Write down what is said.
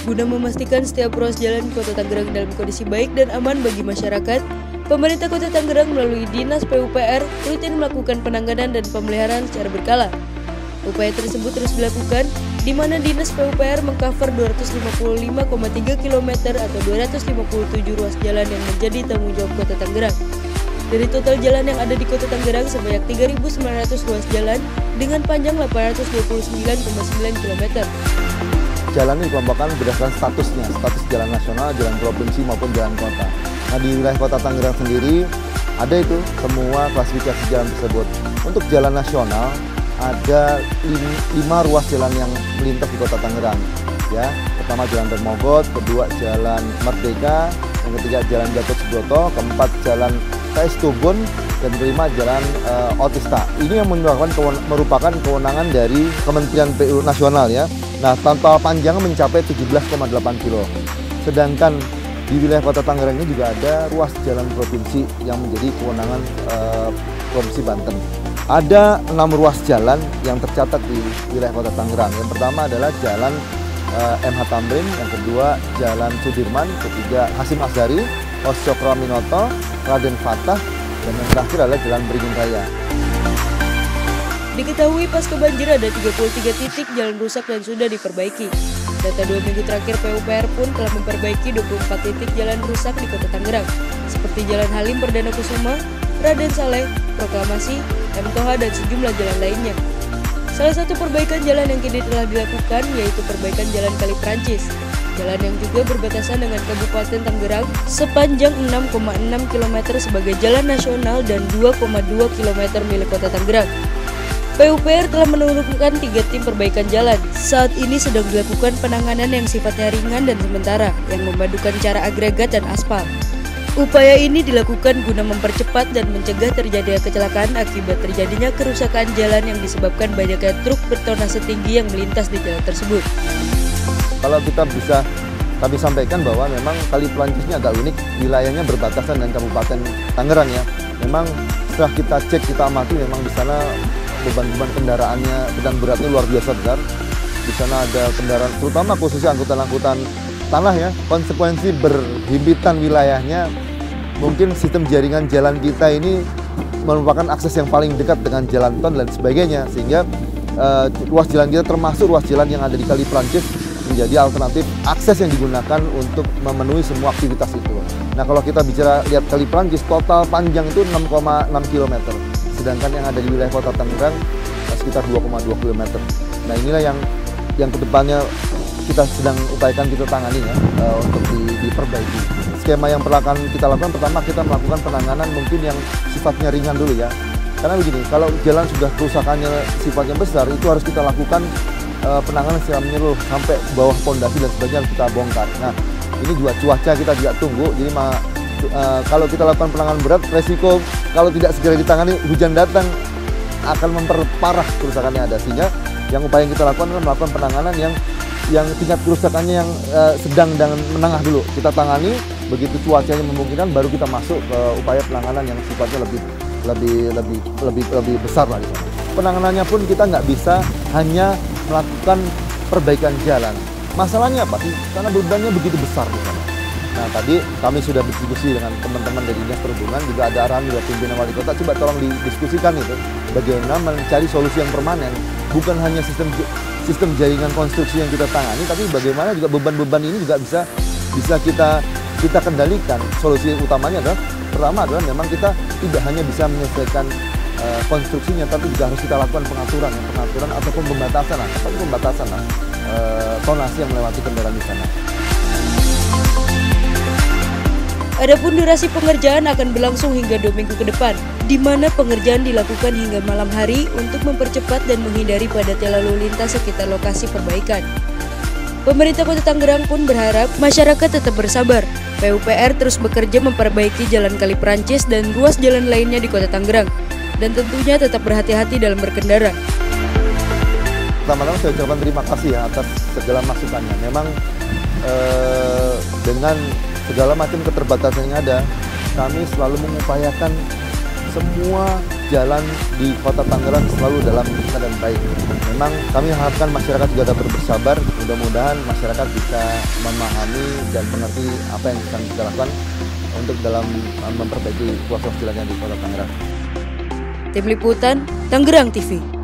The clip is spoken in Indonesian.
Guna memastikan setiap ruas jalan Kota Tangerang dalam kondisi baik dan aman bagi masyarakat, pemerintah Kota Tangerang melalui Dinas PUPR rutin melakukan penanganan dan pemeliharaan secara berkala. Upaya tersebut terus dilakukan, di mana Dinas PUPR mengcover 255,3 km atau 257 ruas jalan yang menjadi tanggung jawab Kota Tangerang. Dari total jalan yang ada di Kota Tangerang sebanyak 3.900 ruas jalan dengan panjang 829,9 km. Jalan ini dikelompokkan berdasarkan statusnya, status jalan nasional, jalan provinsi maupun jalan kota. Nah, di wilayah Kota Tangerang sendiri ada itu semua klasifikasi jalan tersebut. Untuk jalan nasional ada 5 ruas jalan yang melintas di Kota Tangerang. Ya, pertama Jalan Darmogot, kedua Jalan Merdeka, yang ketiga Jalan Gatot Subroto, keempat Jalan KS Tubun, dan kelima Jalan Otista. Ini yang merupakan kewenangan dari Kementerian PU Nasional ya. Nah, total panjang mencapai 17,8 kilo. Sedangkan di wilayah Kota Tangerang ini juga ada ruas jalan provinsi yang menjadi kewenangan Provinsi Banten. Ada 6 ruas jalan yang tercatat di wilayah Kota Tangerang. Yang pertama adalah Jalan MH Tamrin, yang kedua Jalan Sudirman, ketiga Hasyim Asharie, Oscokroaminoto, Raden Fatah, dan yang terakhir adalah Jalan Beringin Raya. Diketahui pasca banjir ada 33 titik jalan rusak dan sudah diperbaiki. Data 2 minggu terakhir PUPR pun telah memperbaiki 24 titik jalan rusak di Kota Tangerang, seperti Jalan Halim Perdana Kusuma, Raden Saleh, Proklamasi, M. Toha, dan sejumlah jalan lainnya. Salah satu perbaikan jalan yang kini telah dilakukan yaitu perbaikan Jalan Kali Prancis, jalan yang juga berbatasan dengan Kabupaten Tangerang sepanjang 6,6 km sebagai jalan nasional dan 2,2 km milik Kota Tangerang. PUPR telah menurunkan 3 tim perbaikan jalan. Saat ini sedang dilakukan penanganan yang sifatnya ringan dan sementara, yang memadukan cara agregat dan aspal. Upaya ini dilakukan guna mempercepat dan mencegah terjadinya kecelakaan akibat terjadinya kerusakan jalan yang disebabkan banyaknya truk bertonnase tinggi yang melintas di jalan tersebut. Kalau kita bisa kami sampaikan bahwa memang Kali Prancis ini agak unik, wilayahnya berbatasan dengan Kabupaten Tangerang ya. Memang setelah kita cek, kita amati, memang di sana beban-beban kendaraannya, beban beratnya luar biasa besar. Di sana ada kendaraan, terutama khususnya angkutan-angkutan tanah ya, konsekuensi berhimpitan wilayahnya. Mungkin sistem jaringan jalan kita ini merupakan akses yang paling dekat dengan jalan tol dan sebagainya, sehingga ruas jalan kita termasuk ruas jalan yang ada di Kali Prancis menjadi alternatif akses yang digunakan untuk memenuhi semua aktivitas itu. Nah, kalau kita bicara lihat Kali Prancis, total panjang itu 6,6 km. Sedangkan yang ada di wilayah Kota Tangerang sekitar 2,2 km. Nah, inilah yang kedepannya kita sedang upayakan kita tangani ya, untuk diperbaiki. Skema yang akan kita lakukan, pertama kita melakukan penanganan mungkin yang sifatnya ringan dulu ya. Karena begini, kalau jalan sudah kerusakannya sifatnya besar, itu harus kita lakukan penanganan secara menyeluruh sampai bawah pondasi dan sebagainya harus kita bongkar. Nah, ini juga cuaca kita juga tunggu, jadi kalau kita lakukan penanganan berat, resiko kalau tidak segera ditangani hujan datang akan memperparah kerusakan yang ada. Sehingga yang upaya yang kita lakukan adalah melakukan penanganan yang tingkat kerusakannya yang sedang dan menengah dulu. Kita tangani, begitu cuacanya memungkinkan baru kita masuk ke upaya penanganan yang sifatnya lebih besar lah di sana. Penanganannya pun kita nggak bisa hanya melakukan perbaikan jalan. Masalahnya apa sih? Karena bebannya begitu besar di sana. Nah, tadi kami sudah berdiskusi dengan teman-teman dari Dinas Perhubungan, juga ada arahan dari pimpinan wali kota, coba tolong didiskusikan itu, bagaimana mencari solusi yang permanen, bukan hanya sistem jaringan konstruksi yang kita tangani, tapi bagaimana juga beban-beban ini juga bisa kita kendalikan. Solusi utamanya adalah, pertama adalah memang kita tidak hanya bisa menyelesaikan konstruksinya, tapi juga harus kita lakukan pengaturan ataupun pembatasan tonase yang melewati kendaraan di sana. Adapun durasi pengerjaan akan berlangsung hingga 2 minggu ke depan, di mana pengerjaan dilakukan hingga malam hari untuk mempercepat dan menghindari padatnya lalu lintas sekitar lokasi perbaikan. Pemerintah Kota Tangerang pun berharap masyarakat tetap bersabar. PUPR terus bekerja memperbaiki Jalan Kali Prancis dan ruas jalan lainnya di Kota Tangerang, dan tentunya tetap berhati-hati dalam berkendara. Pertama-tama saya ucapkan terima kasih ya atas segala masukannya. Memang dengan segala macam keterbatasan yang ada, kami selalu mengupayakan semua jalan di kota Tangerang selalu dalam keadaan baik. Memang kami harapkan masyarakat juga dapat bersabar, mudah-mudahan masyarakat bisa memahami dan mengerti apa yang sedang kita lakukan untuk dalam memperbaiki kualitas jalannya di kota Tangerang. Tim Liputan, Tangerang TV.